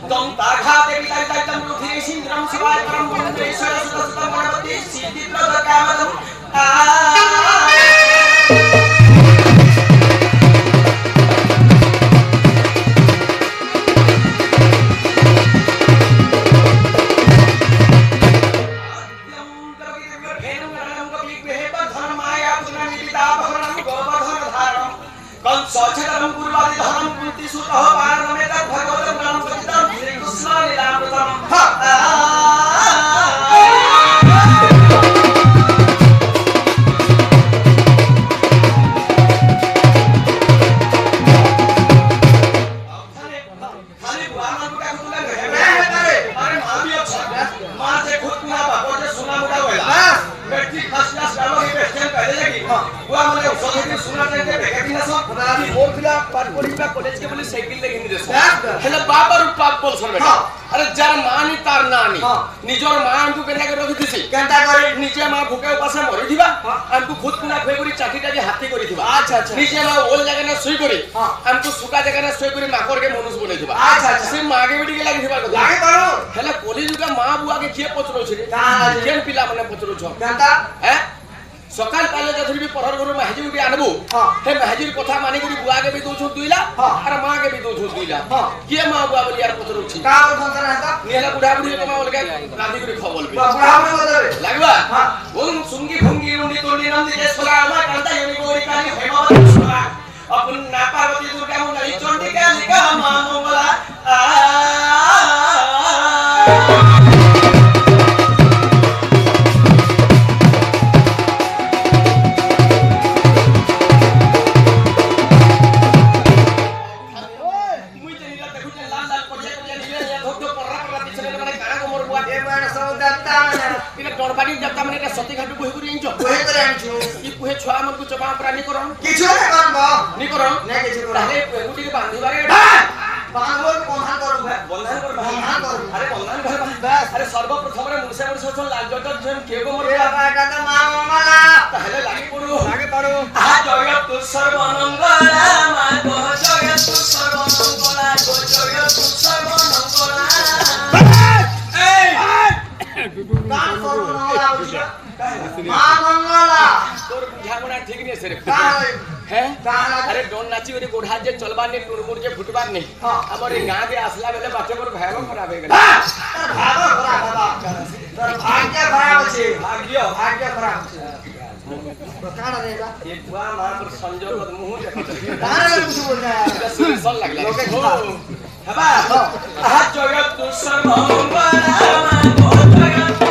दंताघाते वितारितं रुधिरे सिंद्रं शिवायकरं वन्दे सरस्वतं गणपति सिद्धिप्रदकामदं सौचरम पूर्वादि धर्म कुंती सुतः पारमेत भगवतं नाम सत्तं श्री कृष्ण लीलामृतम् खाली बुआमान को क्या कुतुला है अरे मां भी अच्छा मां से खुद ना बाबू से सुना मुड़ा होइला बैठी फर्स्ट क्लास डालो ही बेस्टन पहले जागी बुआ माने सोसाइटी सुना चाहते बेके ना सब बनानी बोलला पाटकोड़ीबा कॉलेज के बोली साइकिल ले हिंदी देस हेले बाबा रु पाप बोल सन बेटा अरे जार मानी तार नानी निजर मां को केना के रखि दिसी केनता करे निजे मां भूखे उपास मरि दिबा हमको खुद कुना खै करी चाकीटा जे हाथी करी दिबा अच्छा अच्छा निजे मां ओल जगह ना सुई करी हमको सुका जगह ना सुई करी माकर के मनुष्य बनै दिबा अच्छा अच्छा से मागे बेटी के लागी दिबा लागे करो हेले कॉलेज का मां बुआ के किए पचरो छै का केन पिला मने पचरो छ केनता हैं सकाल पाले जथि भी पहर घर महाजी उठी आनबू हे महाजी कथा माने करी बुआ के भी दोछु दुइला और मां के भी दोछु दुइला के मां बुआ बोली यार पचरो छी का संसार है त नेला बुढ़ा बुढ़ी के मां बोल के राधी करी खबल भी बुढ़ा बुढ़ी बोलबे लागबा बोल सुंगी भंगी उंडी तोड़ी नंदी के सोला मा कांता योनी गोरी कानी हेमा सोला अपन ना पार्वती दुर्गा मंगली चंडिका लिका मां मंगला सती घाट कोहे करी इंजो कोहे करे आंछु ई कोहे छुआ मन को चबा प्राणी करन किछो नै करबो नि करन नै किछो ताले कोहे के बांधी बारे बांधो बंधन करू बंधन करू अरे बंधन कर बस अरे सर्वप्रथम रे मुसे मुसे सोन लाल जट जन के गो मोर बाबा का त मां मंगला ताले लागी पड़ो आ जगत तु सर्वमंगला मां को जगत तु सर्वमंगला को जगत तु सर्वमंगला कान सर्वमंगला मां मंगला तोर बुझामना ठीक नै से का है अरे डोन नाची ओरे गोढ़ा जे चलबा ने टुरमुर जे फुटबार नै हमर गां के आसला बेले बाटे पर भागो खराब हो गेल भागो खराब बाबा भाग्य खराब छे भाग्य खराब छे काना रहेगा ये बुआ मां पर संजोग मुंह देखत काना कुछ बोल रहा है सुन लागला लोके हो हबा आ जगत तु सर्वमंगला मां को जगत तु